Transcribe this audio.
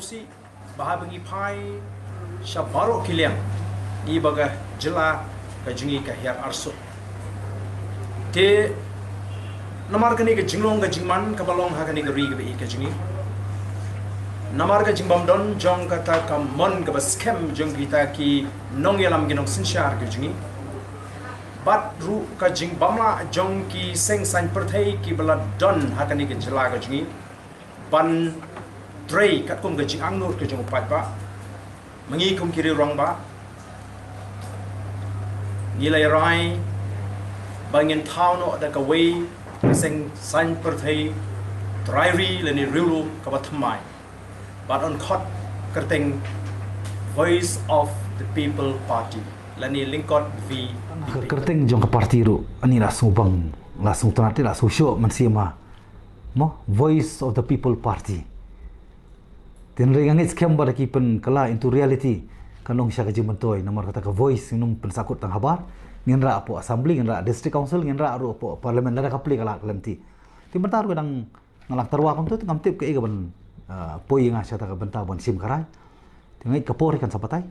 kursi bahabangi pai syabaro kiliang ibaga jela kajingi kahyar arso te namar kani ke jinglong ke jingman ka balong ha kani ke ri ke ke jingi namar ka jingbam don jong kata ka mon ka scam jong kita ki nong yalam ginong sinshar ke jingi bat ru ka jingbam la jong ki seng san perthai ki bala don ha kani ke jela ke jingi ban Trey kat kum gajing angnur ke jong pat ba mengi kum kiri rong ba nilai rai bangin town da ka way seng san perthai trairi leni rilu ka batmai but on khot kerteng voice of the people party leni lingkot v kerteng jong ka parti ru ani langsung bang langsung tanati langsung show mansima mo voice of the people party tin ringang scam pada kipen kala into reality kanong siya kaji mentoy nomor kata ka voice nung pensakut tang habar ngenra apo assembly ngenra district council ngenra aru apo parliament lara kapli kala kelanti ti bentar kadang ngalak terwa kam tu ngamtip ke igaban poi nga siya ta ka benta bon sim karai tingai kapori kan sapatai